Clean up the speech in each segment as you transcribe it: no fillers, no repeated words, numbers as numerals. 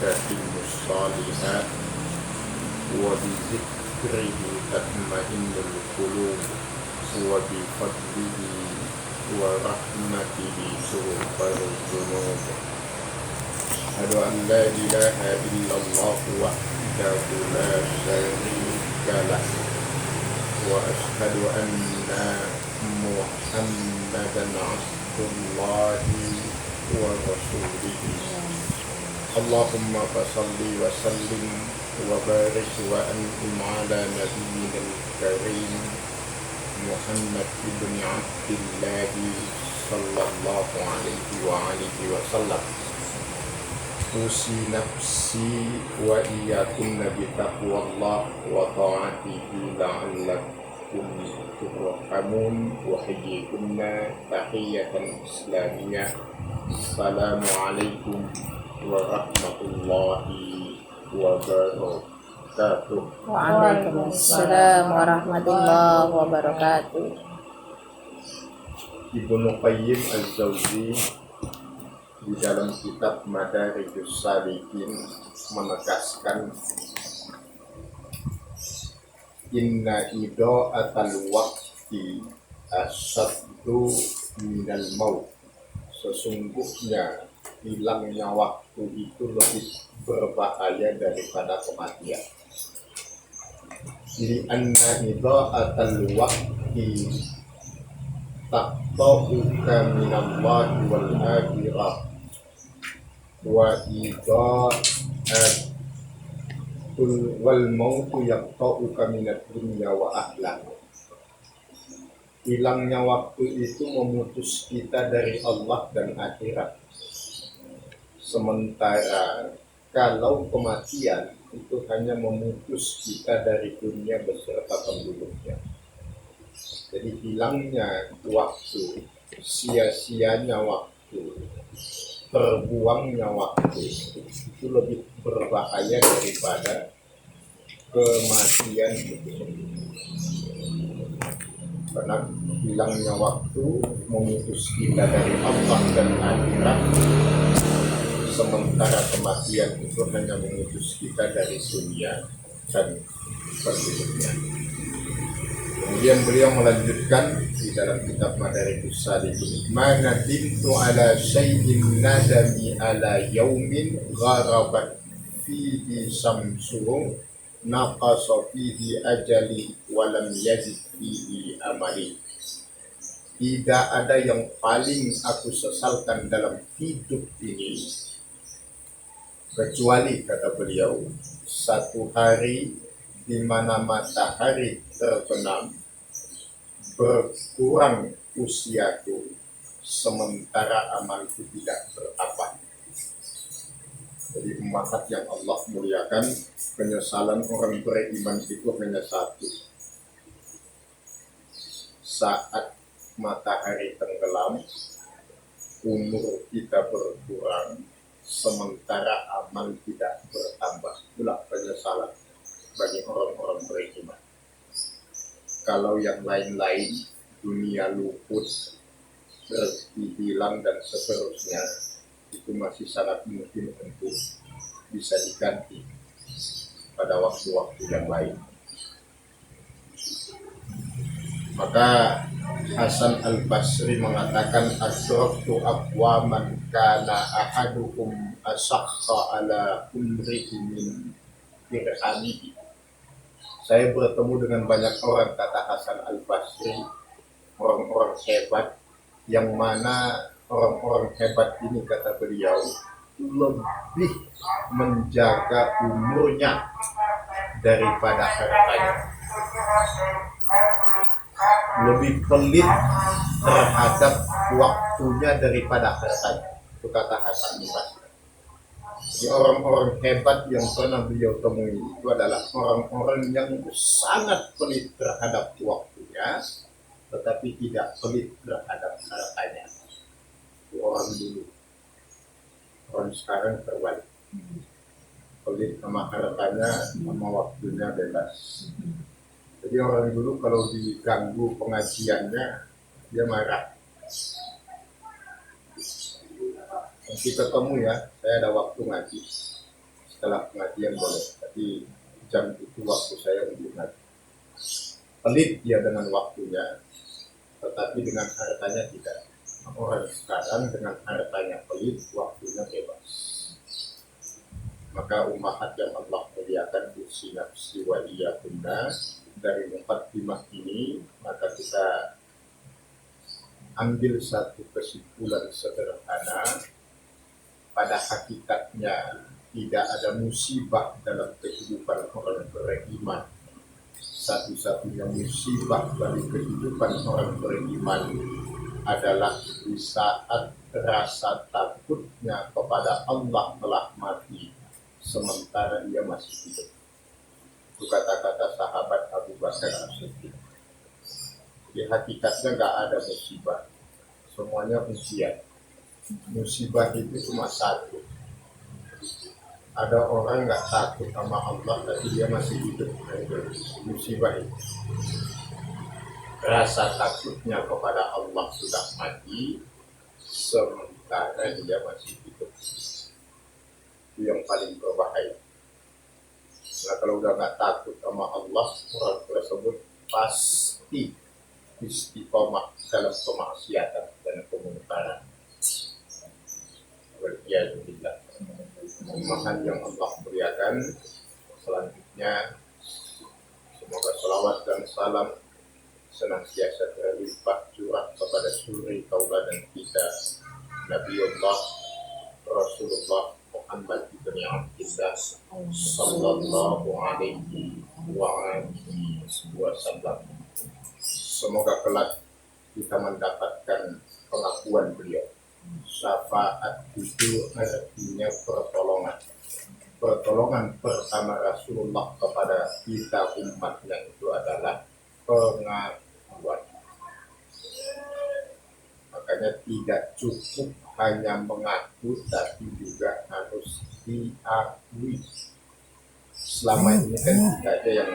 تتم الصالحات وبذكره تطمئن القلوب وبفضله ورحمته تغفر الذنوب أشهد أن لا إله إلا الله وحده لا شريك له وأشهد أن محمدا عبد الله ورسوله اللهم صل وسلم وبارك وأنعم على نبينا الكريم محمد بن عبد الله صلى الله عليه وآله وسلم أوصي نفسي وإياكم بتقوى الله وطاعته لعلكم ترحمون وأحييكم تحية إسلامية السلام عليكم ورحمة الله وبركاته. Waalaikumsalam warahmatullahi wabarakatuh. Ibnu Qayyim Al-Jauzi di dalam kitab Madarijus Salikin menegaskan inna idha'atal waqti asaddu minal maut. Sesungguhnya hilangnya waktu itu lebih berbahaya daripada kematian. Li anna idha'atal waqti taqta'uka minallahi wal akhirah wa idha'atul wal mautu yaqta'uka minad dunya wa ahlah. Hilangnya waktu itu memutus kita dari Allah dan akhirat. Sementara kalau kematian itu hanya memutus kita dari dunia beserta penduduknya. Jadi hilangnya waktu, sia-sianya waktu, terbuangnya waktu itu lebih berbahaya daripada kematian itu. Karena hilangnya waktu memutus kita dari Allah dan akhirat, sementara kematian itu hanya memutus kita dari dunia dan penduduknya. Kemudian beliau melanjutkan di dalam kitab Madarijus Salikin, "Mana dintu ala syai'in nadami ala yaumin gharabat fihi samsuhu naqasa fihi ajali walam yazid fihi amali." Tidak ada yang paling aku sesalkan dalam hidup ini kecuali, kata beliau, satu hari di mana matahari terbenam, berkurang usiaku, sementara amalku tidak bertambah. Jadi umat yang Allah muliakan, penyesalan orang beriman itu hanya satu. Saat matahari tenggelam, umur kita berkurang, sementara amal tidak bertambah. Itulah penyesalan bagi orang-orang beriman. Kalau yang lain-lain, dunia luput, rezeki hilang dan seterusnya, itu masih sangat mungkin untuk bisa diganti pada waktu-waktu yang lain. Maka Hasan Al-Basri mengatakan, asraftu aqwaman kana ahadukum asakha ala umrihi min dirhamihi. Saya bertemu dengan banyak orang, kata Hasan Al-Basri, orang-orang hebat, yang mana orang-orang hebat ini, kata beliau, lebih menjaga umurnya daripada hartanya, lebih pelit terhadap waktunya daripada hartanya. Itu kata Hasan Al-Basri. Jadi orang-orang hebat yang pernah beliau temui itu adalah orang-orang yang sangat pelit terhadap waktunya, tetapi tidak pelit terhadap hartanya. Itu orang dulu. Orang sekarang terbalik. Pelit sama hartanya, sama waktunya bebas. Jadi orang dulu kalau diganggu pengajiannya, dia marah. Nanti ketemu ya, saya ada waktu ngaji. setelah pengajian boleh, tapi jam itu waktu saya untuk ngaji. Pelit dia dengan waktunya, tetapi dengan hartanya tidak. Orang sekarang dengan hartanya pelit, waktunya bebas. Maka umat yang Allah muliakan usi nafsi wa iyyakunna, dari mukadimah ini maka kita ambil satu kesimpulan sederhana. Pada hakikatnya tidak ada musibah dalam kehidupan orang beriman. Satu-satunya musibah bagi kehidupan orang beriman adalah di saat rasa takutnya kepada Allah telah mati sementara dia masih hidup. Itu kata-kata sahabat Abu Bakar As-Siddiq. Di hakikatnya nggak ada musibah, semuanya ujian. Musibah itu cuma satu. Ada orang nggak takut sama Allah tapi dia masih hidup. Musibah itu. Rasa takutnya kepada Allah sudah mati sementara dia masih hidup. Itu yang paling berbahaya. Nah, kalau udah nggak takut sama Allah, orang tersebut pasti istiqomah dalam kemaksiatan dan kemungkaran. Waliyadzubillah. Mohon yang Allah muliakan, selanjutnya semoga salawat dan salam senantiasa terlimpah curah kepada suri tauladan kita Nabiullah Rasulullah Muhammad ibn Abdillah sallallahu alaihi wasallam. Semoga kelak kita mendapatkan pengakuan beliau. Syafaat itu artinya pertolongan. Pertolongan pertama Rasulullah kepada kita umatnya itu adalah pengakuan. Makanya tidak cukup hanya mengaku, tapi juga harus diakui. Selama ini kan tidak ada yang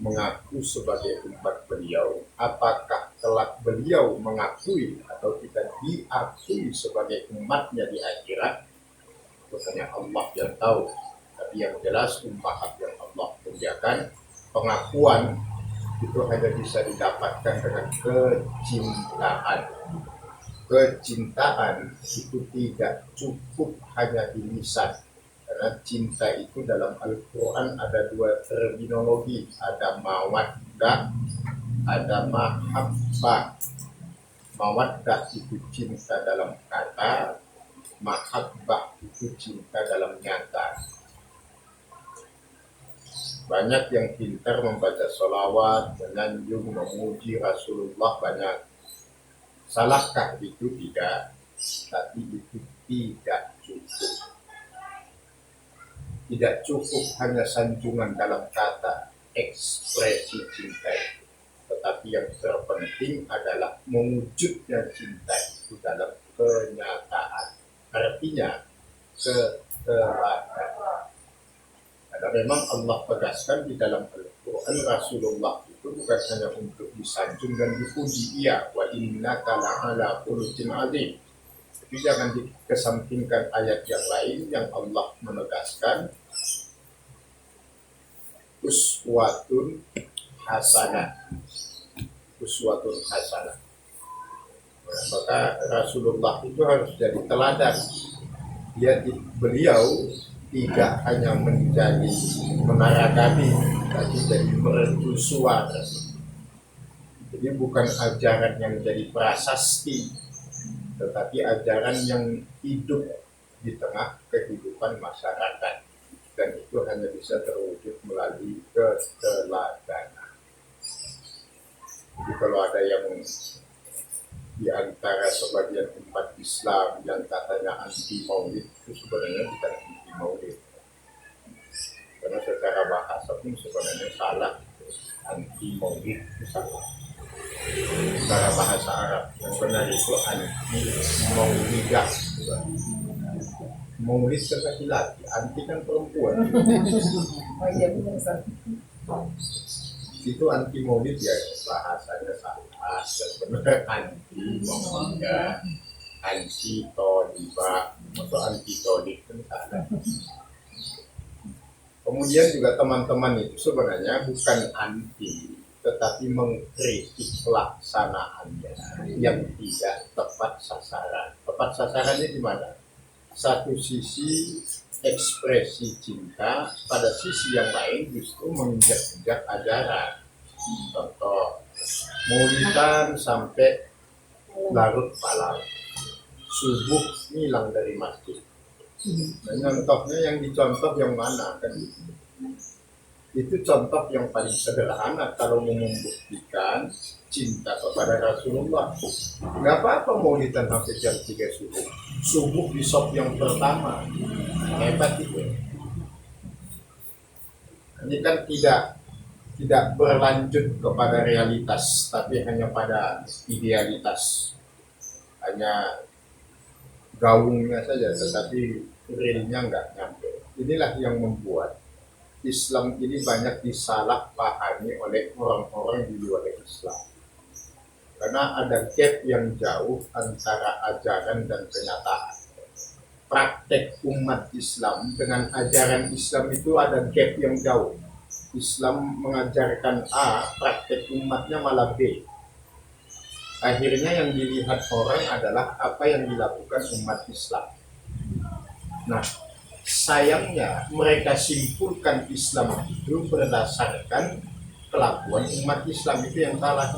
mengaku sebagai umat beliau. Apakah kelak beliau mengakui atau kita diakui sebagai umatnya di akhirat? Itu hanya Allah yang tahu. Tapi yang jelas umat yang Allah muliakan, pengakuan itu hanya bisa didapatkan dengan kecintaan. Kecintaan itu tidak cukup hanya di lisan. Karena cinta itu dalam Al-Quran ada dua terminologi. Ada mawaddah, ada mahabbah. Mawaddah itu cinta dalam kata, mahabbah itu cinta dalam nyata. Banyak yang pintar membaca sholawat, menyanjung, memuji Rasulullah banyak. Salahkah itu? Tidak. Tapi itu tidak cukup. Tidak cukup hanya sanjungan dalam kata, ekspresi cinta itu. Tetapi yang terpenting adalah mewujudnya cinta itu dalam kenyataan. Artinya, keteladan. Karena memang Allah tegaskan di dalam Al-Quran, Rasulullah itu bukan hanya untuk disanjung dan dipuji. Iya, wa innaka la'ala khuluqin azim. Tapi jangan dikesampingkan ayat yang lain yang Allah menegaskan uswatun hasanah. Uswatun hasanah. Nah, maka Rasulullah itu harus jadi teladan. Beliau tidak hanya menjadi menara kami, tapi jadi mercusuar. Jadi bukan ajaran yang menjadi prasasti, tetapi ajaran yang hidup di tengah kehidupan masyarakat. Dan itu hanya bisa terwujud melalui keteladanan. Jadi kalau ada yang di antara sebagian umat Islam yang katanya anti maulid, itu sebenarnya bukan anti maulid. Karena secara bahasa pun sebenarnya salah. Anti maulid itu salah. Secara bahasa Arab yang benar itu anti maulidah. Maulid kan laki-laki, anti kan perempuan. Oh iya benar. Itu anti maulid ya, bahasanya salah. Sebenarnya anti maulidah, anti tolibah, atau anti tolik kan salah. Kemudian juga teman-teman itu sebenarnya bukan anti, tetapi mengkritik pelaksanaannya yang tidak tepat sasaran. Tepat sasarannya di mana? Satu sisi ekspresi cinta, pada sisi yang lain justru menginjak-injak ajaran. Contoh, maulidan sampai larut malam, subuh hilang dari masjid. Contohnya yang dicontoh yang mana kan? Itu contoh yang paling sederhana kalau mau membuktikan cinta kepada Rasulullah. Nggak apa-apa maulidan sampai jam 3 subuh. Subuh di sop yang pertama. Hebat itu. Ini kan tidak berlanjut kepada realitas, tapi hanya pada idealitas. Hanya gaungnya saja, tetapi realnya nggak nyampe. Inilah yang membuat Islam ini banyak disalahpahami oleh orang-orang di luar Islam. Karena ada gap yang jauh antara ajaran dan kenyataan. Praktek umat Islam dengan ajaran Islam itu ada gap yang jauh. Islam mengajarkan A, praktek umatnya malah B. Akhirnya yang dilihat orang adalah apa yang dilakukan umat Islam. Nah, sayangnya mereka simpulkan Islam itu berdasarkan kelakuan umat Islam, itu yang salah.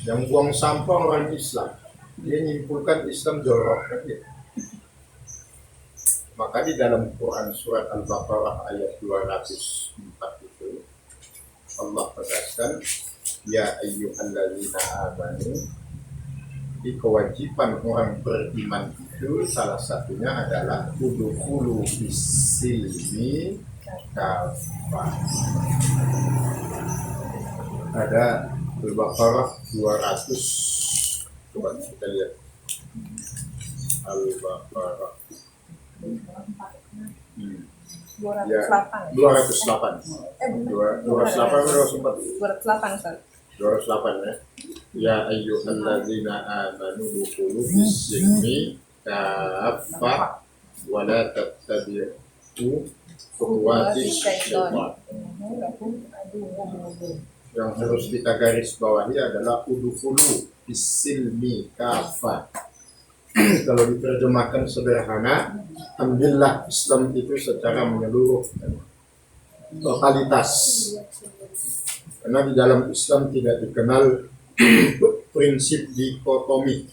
Yang buang sampah orang Islam, dia nyimpulkan Islam jorok kan gitu. Maka di dalam Quran surat Al-Baqarah ayat 204 itu Allah tegaskan, ya ayyuhalladzina amanu, di kewajiban orang beriman itu salah satunya adalah udkhulu fis-silmi kafah. Ada Al-Baqarah 200, coba kita lihat Al-Baqarah 208. Ya, 208 Ustaz. 208 ya. Ya ayyuhalladzina amanu dukhulu fis-silmi kafah wa la tattabi'u khutuwatis syaitan. Yang harus kita garis bawahi adalah udkhulu fis-silmi kafah. Kalau diterjemahkan sederhana, ambillah Islam itu secara menyeluruh, totalitas. Karena di dalam Islam tidak dikenal prinsip dikotomi,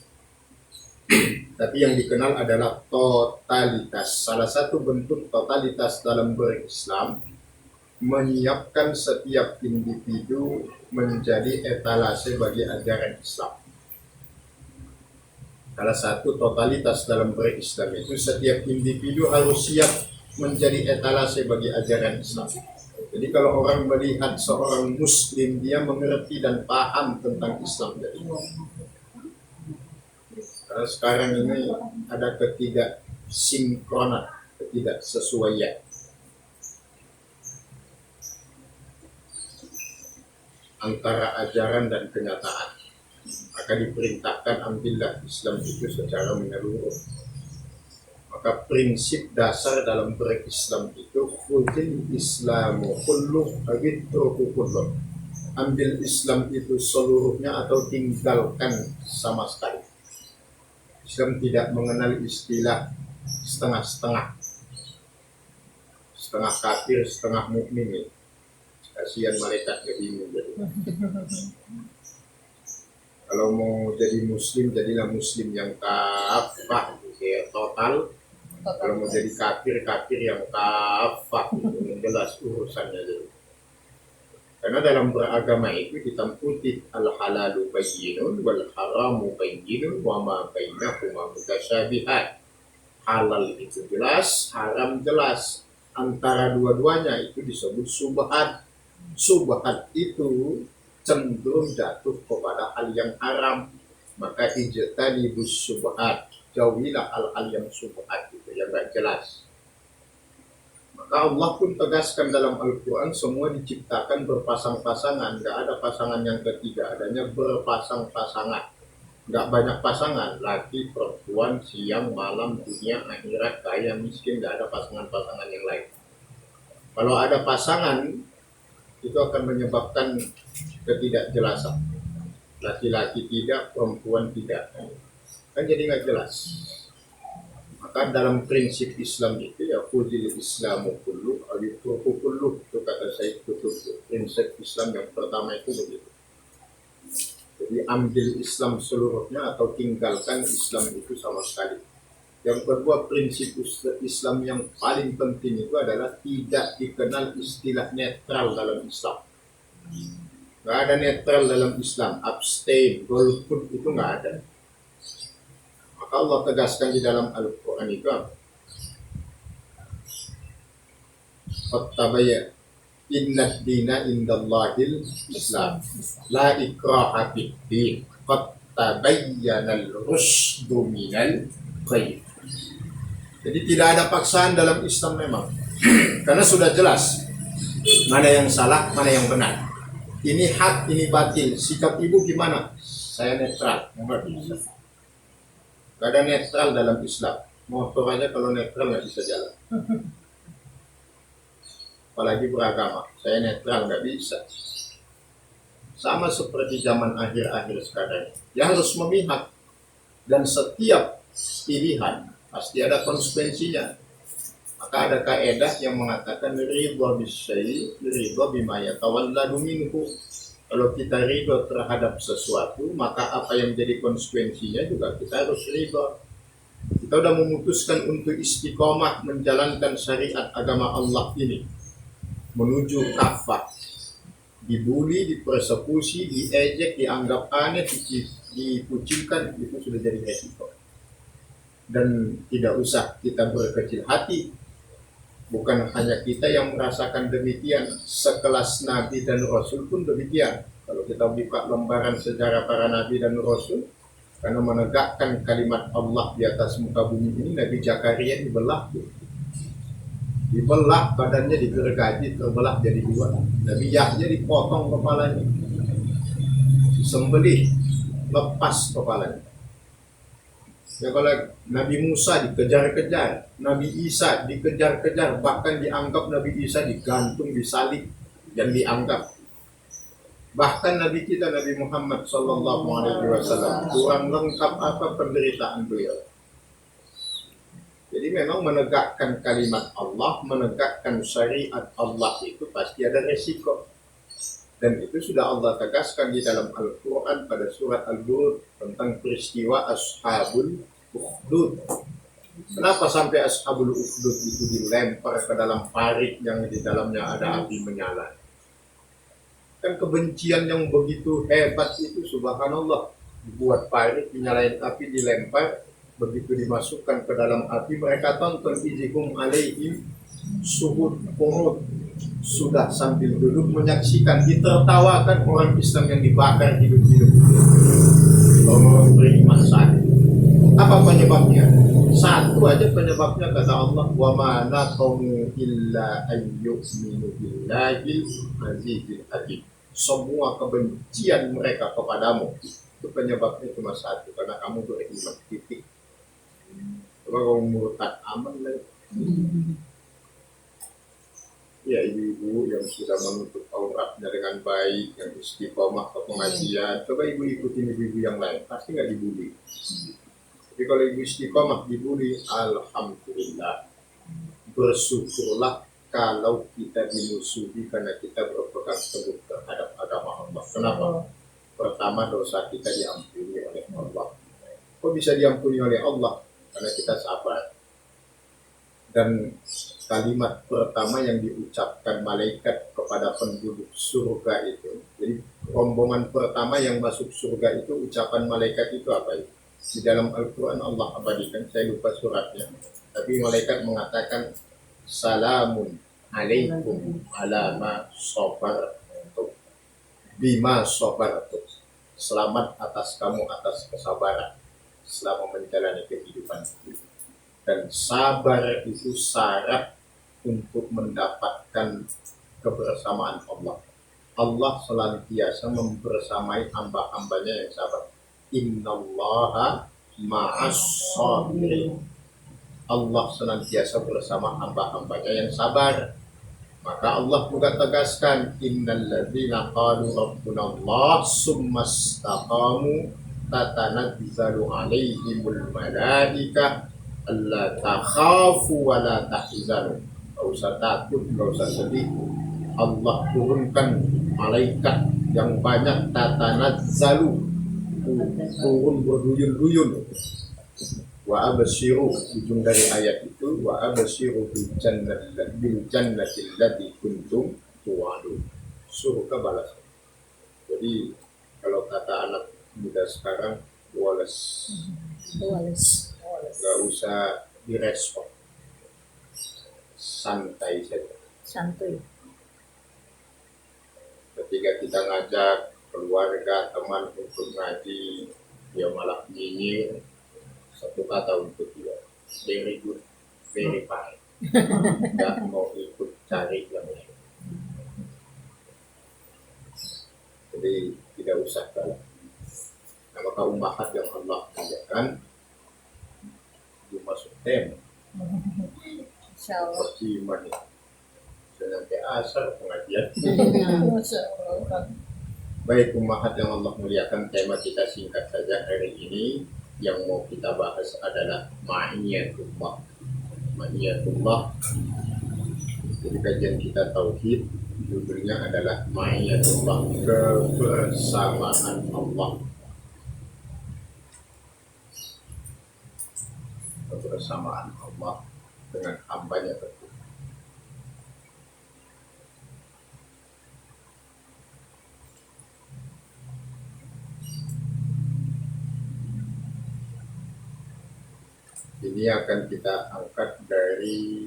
tapi yang dikenal adalah totalitas. Salah satu bentuk totalitas dalam berislam menyiapkan setiap individu menjadi etalase bagi ajaran Islam. Salah satu totalitas dalam berislam itu setiap individu harus siap menjadi etalase bagi ajaran Islam. Jadi kalau orang melihat seorang Muslim, dia mengerti dan paham tentang Islam. Jadi, karena sekarang ini ada ketidaksinkronan, ketidaksesuaian antara ajaran dan kenyataan. Maka diperintahkan ambillah Islam itu secara menyeluruh. Maka prinsip dasar dalam berislam itu khudil islamu kulluh agitruhu kulluh. Ambil Islam itu seluruhnya atau tinggalkan sama sekali. Islam tidak mengenal istilah setengah-setengah, setengah kafir, setengah mukmin. Kasihan malaikat jadi kalau mau jadi muslim, jadilah muslim yang kafah, ya, total. Kalau mau jadi kafir, kafir yang kafah, jelas urusannya dulu. Karena dalam beragama itu hitam putih, al-halalu bayyinun wal haramu bayyinun wa ma bainahuma mutasyabihat. Halal itu jelas, haram jelas. Antara dua-duanya itu disebut subhat. Subhat itu cenderung jatuh kepada hal yang haram. Maka ijtanibus subhat, jauhilah hal-hal yang subhat itu, yang tidak jelas. Maka Allah pun tegaskan dalam Al-Quran, semua diciptakan berpasang-pasangan, tidak ada pasangan yang ketiga, adanya berpasang-pasangan. Nggak banyak pasangan, laki, perempuan, siang, malam, dunia, akhirat, kaya, miskin, nggak ada pasangan-pasangan yang lain. Kalau ada pasangan, itu akan menyebabkan ketidakjelasan. Laki-laki tidak, perempuan tidak. Kan jadi nggak jelas. Maka dalam prinsip Islam itu ya fudil Islamu kullu awitruku kullu, itu kata Said Qutb. Prinsip Islam yang pertama itu begitu. Jadi ambil Islam seluruhnya atau tinggalkan Islam itu sama sekali. Yang kedua, prinsip Islam yang paling penting itu adalah tidak dikenal istilah netral dalam Islam. Nggak ada netral dalam Islam. Abstain, golput itu nggak ada. Maka Allah tegaskan di dalam Al-Quran itu apa? Fattabaya inna dina indallahil Islam la ikraha fid din qad tabayyana al-rusydu minal ghayy. Jadi tidak ada paksaan dalam Islam memang. Karena sudah jelas mana yang salah, mana yang benar. Ini hak, ini batil. Sikap ibu gimana? Saya netral. Nggak bisa. Gak ada netral dalam Islam. Motor aja kalau netral nggak bisa jalan. Apalagi beragama. Saya netral nggak bisa. Sama seperti zaman akhir-akhir sekarang. Ya harus memihak. Dan setiap pilihan pasti ada konsekuensinya. Maka ada kaedah yang mengatakan ridha bisyai, ridha bima yatawalladu minhu. Kalau kita ridha terhadap sesuatu, maka apa yang jadi konsekuensinya juga kita harus ridha. Kita sudah memutuskan untuk istiqomah menjalankan syariat agama Allah ini menuju kafah. Dibully, dipersekusi, diejek, dianggap aneh, dikucilkan, itu sudah jadi resiko. Dan tidak usah kita berkecil hati. Bukan hanya kita yang merasakan demikian, sekelas Nabi dan Rasul pun demikian. Kalau kita buka lembaran sejarah para Nabi dan Rasul, karena menegakkan kalimat Allah di atas muka bumi ini, Nabi Zakaria dibelah. Dibelah badannya, digergaji, terbelah jadi dua. Nabi Yahya dipotong kepalanya, disembelih, lepas kepalanya. Ya, kalau Nabi Musa dikejar-kejar, Nabi Isa dikejar-kejar, bahkan dianggap Nabi Isa digantung, disalib, dan dianggap. Bahkan Nabi kita, Nabi Muhammad SAW, kurang lengkap apa penderitaan beliau. Jadi memang menegakkan kalimat Allah, menegakkan syariat Allah itu pasti ada resiko. Dan itu sudah Allah tegaskan di dalam Al-Quran pada surat Al-Hud tentang peristiwa Ashabul Ukhdud. Kenapa sampai Ashabul Ukhdud itu dilempar ke dalam parit yang di dalamnya ada api menyala? Kan kebencian yang begitu hebat itu, subhanallah, dibuat parit, dinyalain api, dilempar, begitu dimasukkan ke dalam api, mereka tonton izihum alaihim suhud qurud, sudah sambil duduk menyaksikan, ditertawakan orang Islam yang dibakar hidup-hidup. Orang beriman saat itu. Apa penyebabnya? Satu aja penyebabnya, kata Allah, wa ma naqamu illa ayyuminu billahil azizil hakim. Semua kebencian mereka kepadamu itu penyebabnya cuma satu, karena kamu beriman. Titik. Coba kamu murtad, aman lah. Ya, ibu-ibu yang sudah menutup auratnya dengan baik, yang istiqomah ke pengajian, coba ibu ikutin ibu-ibu yang lain, pasti nggak dibully. Tapi kalau ibu istiqomah dibully, alhamdulillah, bersyukurlah kalau kita dimusuhi karena kita berpegang teguh terhadap agama Allah. Kenapa? Pertama, dosa kita diampuni oleh Allah. Kok bisa diampuni oleh Allah? Karena kita sabar. Dan kalimat pertama yang diucapkan malaikat kepada penduduk surga itu, jadi rombongan pertama yang masuk surga itu, ucapan malaikat itu apa itu? Di dalam Al-Quran Allah abadikan, saya lupa suratnya, tapi malaikat mengatakan salamun alaikum ala ma sabartum bima sabartum, selamat atas kamu atas kesabaran selama menjalani kehidupan itu. Dan sabar itu syarat untuk mendapatkan kebersamaan Allah. Allah senantiasa membersamai hamba-hambanya yang sabar. innallaha ma'as sabirin. Allah senantiasa bersama hamba-hambanya yang sabar. Maka Allah juga tegaskan, innalladzina qalu rabbunallah summastaqamu tatanazzalu alaihimul malaikah alla takhafu wa la tahzanu. Gak usah takut, gak usah sedih. Allah turunkan malaikat yang banyak, tatanazzalu, turun berduyun-duyun. Wa absyiru, ujung dari ayat itu, wa absyiru bil jannati allati kuntum tu'adun. Surga balas. Jadi kalau kata anak muda sekarang, wales, nggak usah direspon, santai saja. Santuy. Ketika kita ngajak keluarga, teman untuk ngaji, dia malah nyinyir, satu kata untuk dia, very good, very fine. Nggak mau ikut cari yang lain. Jadi tidak usah kalah. Nah, maka ummahat yang Allah muliakan itu masuk tema Insyaallah. seperti iman ini. Sampai asar pengajian. Masyaallah. Baik ummahat yang Allah muliakan, tema kita singkat saja hari ini. Yang mau kita bahas adalah ma'iyatullah. Ma'iyatullah. Jadi kajian kita tauhid, judulnya adalah ma'iyatullah, kebersamaan Allah. Kebersamaan Allah dengan hambanya tentu. Ini akan kita angkat dari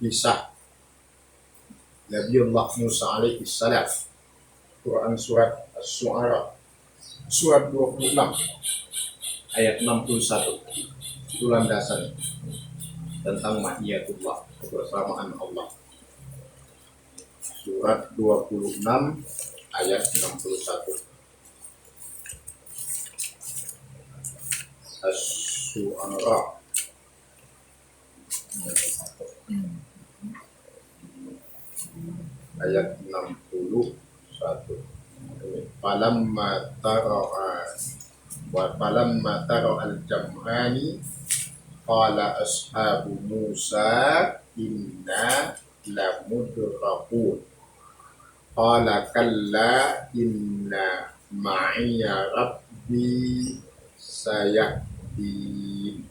kisah Nabiullah Musa alaihi salam. Quran surat As-Su'ara surat 26 ayat 61. Itu landasan tentang ma'iyatullah, kebersamaan Allah. Surat 26 ayat 61. As-Su'ara ayat 61. Falamma tara al-jam'ani qala ashabu Musa inna lamudrakun qala kalla inna ma'iya rabbi sayahdin.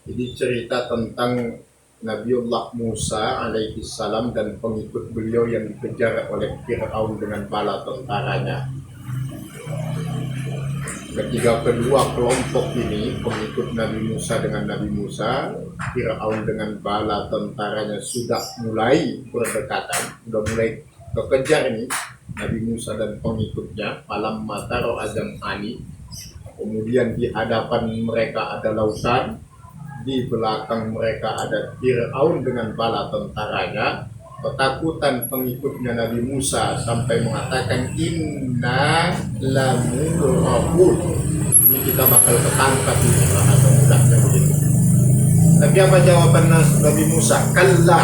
Jadi cerita tentang Nabiullah Musa alaihi salam dan pengikut beliau yang dikejar oleh Fir'aun dengan bala tentaranya. Ketika kedua kelompok ini, pengikut Nabi Musa dengan Nabi Musa, Fir'aun dengan bala tentaranya sudah mulai berdekatan, sudah mulai kekejar ini Nabi Musa dan pengikutnya. Malam mataro azam ani, kemudian di hadapan mereka ada lautan, di belakang mereka ada Fir'aun dengan bala tentaranya. Ketakutan pengikutnya Nabi Musa sampai mengatakan inna lamudrakun, ini kita bakal ketangkap, ini bahasa mudahnya begitu. Tapi apa jawaban Nabi Musa? Kalla,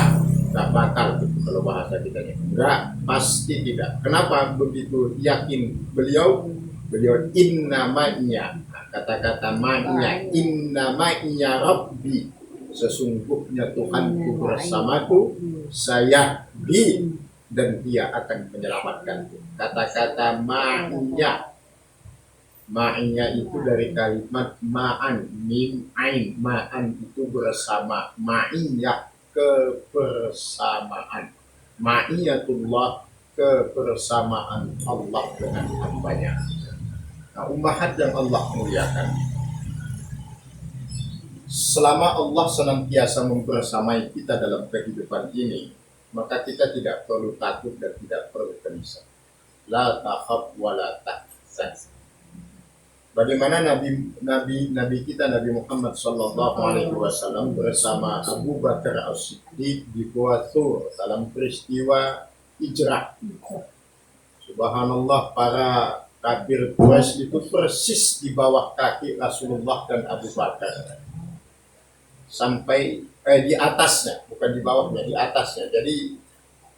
tak bakal gitu, kalau bahasa kita nya. Enggak, pasti tidak. Kenapa begitu yakin beliau? Beliau inna ma'nya, kata-kata ma'nya, inna ma'nya rabbi, sesungguhnya Tuhanku bersamaku, saya dan dia akan menyelamatkanku. Kata-kata ma'nya, ma'nya itu dari kalimat ma'an, mim ain, ma'an itu bersama, ma'iyah kebersamaan, ma'iyatullah kebersamaan Allah dengan hambanya. Nah, ummahat yang Allah muliakan, selama Allah senantiasa membersamai kita dalam kehidupan ini, maka kita tidak perlu takut dan tidak perlu gelisah. La takhaf wa la tahzan. Bagaimana Nabi kita Nabi Muhammad sallallahu alaihi wasallam bersama Abu Bakar As-Siddiq di Gua Thur dalam peristiwa hijrah. Subhanallah, para Kafir Quraisy itu persis di bawah kaki Rasulullah dan Abu Bakar. Sampai di atasnya, bukan di bawahnya, di atasnya. Jadi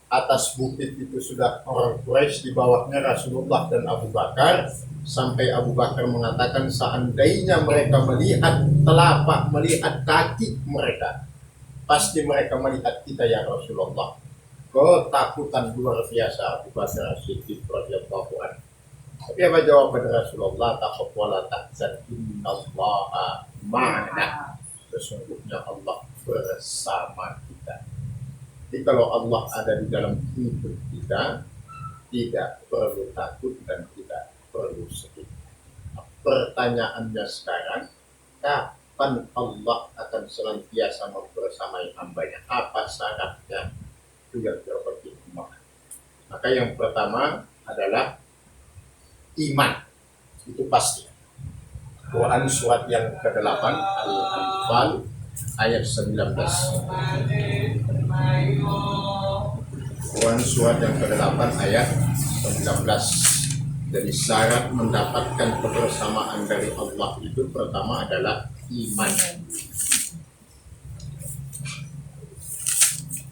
atas bukit itu sudah orang Quraisy, di bawahnya Rasulullah dan Abu Bakar. Sampai Abu Bakar mengatakan seandainya mereka melihat telapak, melihat kaki mereka, pasti mereka melihat kita ya Rasulullah. Ketakutan luar biasa Abu Bakar As-Siddiq radhiyallahu anhu. Tapi apa jawaban Rasulullah? Taqwa wala tahzan, innallaha ma'ana. Sesungguhnya Allah bersama kita. Jadi kalau Allah ada di dalam hidup kita, tidak perlu takut dan tidak perlu sedih. Pertanyaannya sekarang, kapan Allah akan senantiasa membersamai hambanya? Apa syaratnya? Itu yang terpertimbangkan. Maka yang pertama adalah iman. Itu pasti. Quran surat yang ke-8 Al-Anfal ayat 19. Quran surat yang ke-8 ayat 19. Jadi syarat mendapatkan kebersamaan dari Allah itu pertama adalah iman.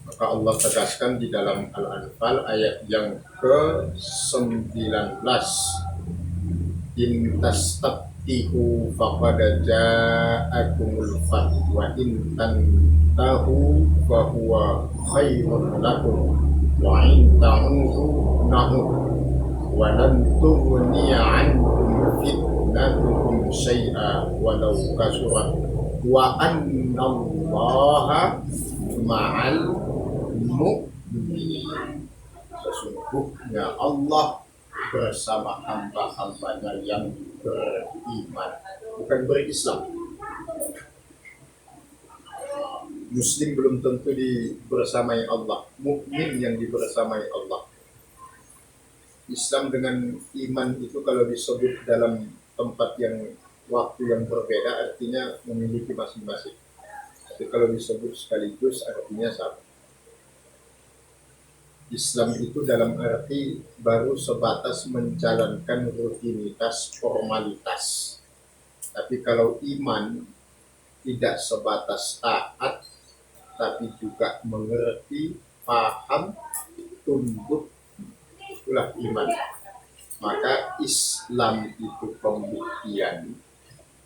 Maka Allah tegaskan di dalam Al-Anfal ayat yang ke-19. In tastaftihu faqad ja'akumul fath wa in tantahu fa huwa khairun lakum wa in ta'udu nahu wa lan tughni 'ankum fitnatukum syai'a walau kasurat wa anna Allaha ma'al mu'minin. Sesungguhnya Allah bersama hamba-hambanya yang beriman, bukan berislam. Muslim belum tentu dibersamai Allah, mukmin yang dibersamai Allah. Islam dengan iman itu kalau disebut dalam tempat yang waktu yang berbeda artinya memiliki masing-masing. Tapi kalau disebut sekaligus artinya sama. Islam itu dalam arti baru sebatas menjalankan rutinitas formalitas. Tapi kalau iman tidak sebatas taat, tapi juga mengerti, paham, tunduk, itulah iman. Maka Islam itu pembuktian,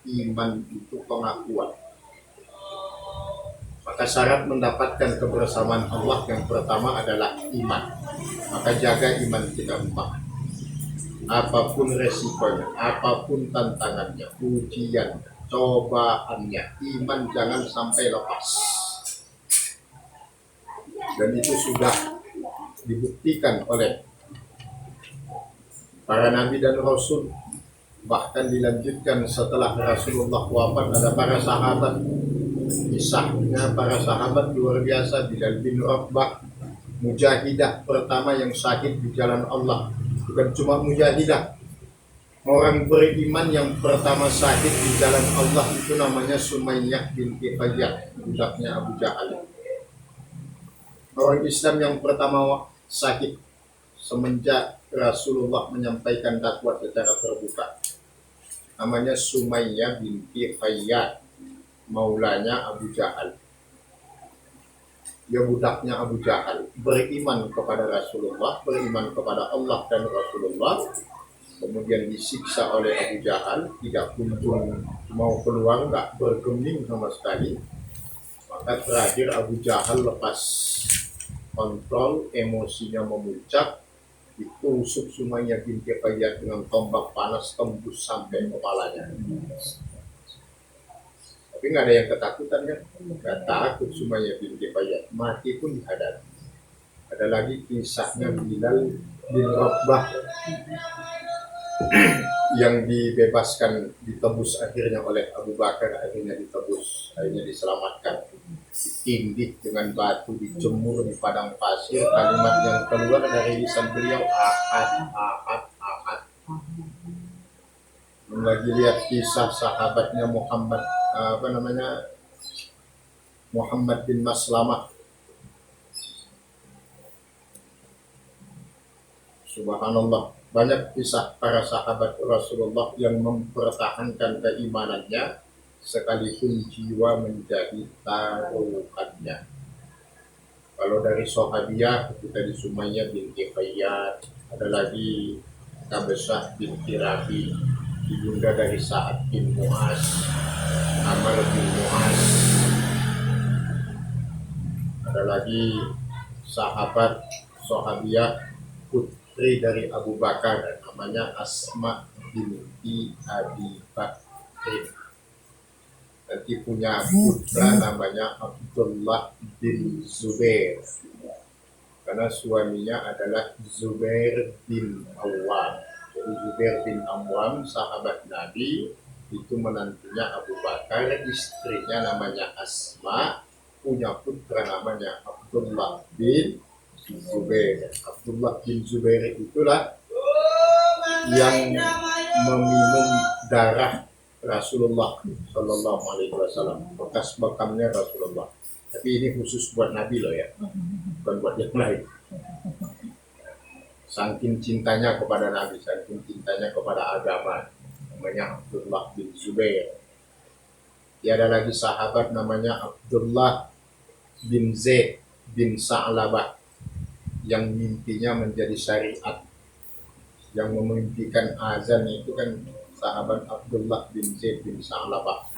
iman itu pengakuan. Maka syarat mendapatkan kebersamaan Allah yang pertama adalah iman. Maka jaga iman kita umpah. Apapun resikonya, apapun tantangannya, ujian, cobaannya, iman jangan sampai lepas. Dan itu sudah dibuktikan oleh para nabi dan rasul. Bahkan dilanjutkan setelah Rasulullah wafat ada para sahabat. Kisahnya para sahabat luar biasa. Bilal bin Rabah, mujahidah pertama yang syahid di jalan Allah. Bukan cuma mujahidah, orang beriman yang pertama syahid di jalan Allah itu namanya Sumayyah binti Qayyad, budaknya Abu Jahal. Orang Islam yang pertama syahid semenjak Rasulullah menyampaikan dakwah secara terbuka namanya Sumayyah binti Qayyad, maulanya Abu Jahal. Dia budaknya Abu Jahal, beriman kepada Rasulullah, beriman kepada Allah dan Rasulullah, kemudian disiksa oleh Abu Jahal, tidak kunjung mau keluar, nggak bergeming sama sekali. Maka terakhir Abu Jahal lepas kontrol, emosinya memuncak, ditusuk Sumayyah binti Qayyad dengan tombak panas tembus sampai kepalanya. Tapi nggak ada yang ketakutan kan? Nggak takut Sumayyah binti Qayyad, mati pun dihadapi. Ada lagi kisahnya Bilal bin Rabah yang dibebaskan, ditebus akhirnya oleh Abu Bakar, akhirnya ditebus, akhirnya diselamatkan. Ditindih dengan batu, dijemur di padang pasir, kalimat yang keluar dari lisan beliau ahad, ahad, ahad. Lagi lihat kisah sahabatnya Muhammad Muhammad bin Maslamah. Subhanallah, Banyak kisah para sahabat Rasulullah yang mempertahankan keimanannya sekalipun jiwa menjadi taruhannya. Kalau dari Sahabiyah kita di Sumayyah binti Khayyat, ada lagi Kabesah binti Rabi, ibunda dari Sa'ad bin Mu'az, Amr bin Mu'az. Ada lagi sahabat Sahabiyah putri dari Abu Bakar, namanya Asma binti Abi Bakr. Nanti punya putra namanya Abdullah bin Zubair, karena suaminya adalah Zubair bin Awwam. Jadi Zubair bin Awwam sahabat Nabi, itu menantunya Abu Bakar, istrinya namanya Asma, punya putra namanya Abdullah bin Zubair. Abdullah bin Zubair itulah yang meminum darah Rasulullah Shallallahu Alaihi Wasallam, bekas bekamnya Rasulullah. Tapi ini khusus buat Nabi loh ya, bukan buat yang lain. Saking cintanya kepada Nabi, saking cintanya kepada agama, namanya Abdullah bin Zubair. Ada lagi sahabat namanya Abdullah bin Zaid bin Sa'labah, yang mimpinya menjadi syariat. Yang memimpikan azan itu kan sahabat Abdullah bin Zaid bin Sa'labah.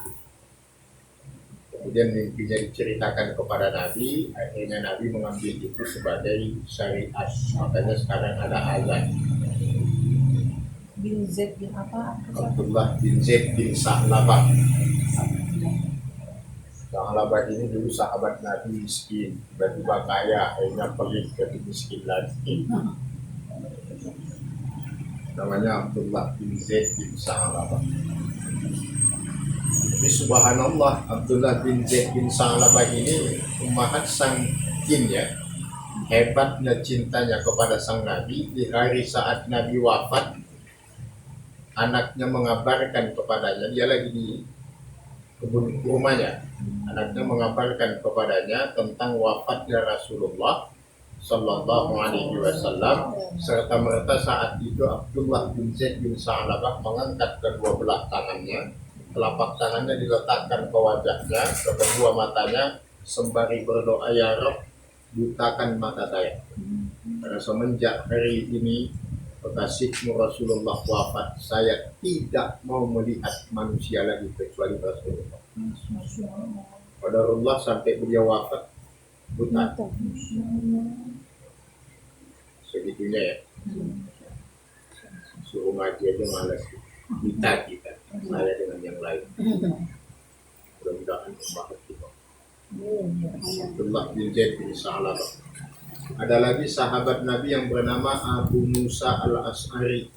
Kemudian mimpinya diceritakan kepada Nabi, akhirnya Nabi mengambil itu sebagai syariat. Makanya sekarang ada azan. Bin Z bin apa? Abdullah bin Zaid bin Sa'labah. Sa'labah ini dulu sahabat Nabi, miskin, tiba-tiba kaya, akhirnya pelit jadi miskin lagi. Namanya Abdullah bin Zaid bin Sa'labah. Tapi subhanallah, Abdullah bin Zaid bin Sa'labah ini ummahat sang jin ya, hebatnya cintanya kepada sang Nabi. Di hari saat Nabi wafat, anaknya mengabarkan kepadanya, dia lagi di kebun rumahnya, anaknya mengabarkan kepadanya tentang wafatnya Rasulullah Sallallahu Alaihi Wasallam, serta merta saat itu Abdullah bin Zaid bin Sa'labah mengangkat kedua belah tangannya, telapak tangannya diletakkan ke wajahnya, ke kedua matanya, sembari berdoa, ya Rabb, butakan mata saya. Karena semenjak hari ini kekasihmu Rasulullah wafat, saya tidak mau melihat manusia lagi kecuali Rasulullah. Qadarullah sampai beliau wafat buta. Segitunya ya. Suruh ngaji aja malas. Kita saya dengan yang lain. Mudah-mudahan membahas kita. Abdullah bin Zaid bin Sa'labah. Ada lagi sahabat Nabi yang bernama Abu Musa al-Ash'ari.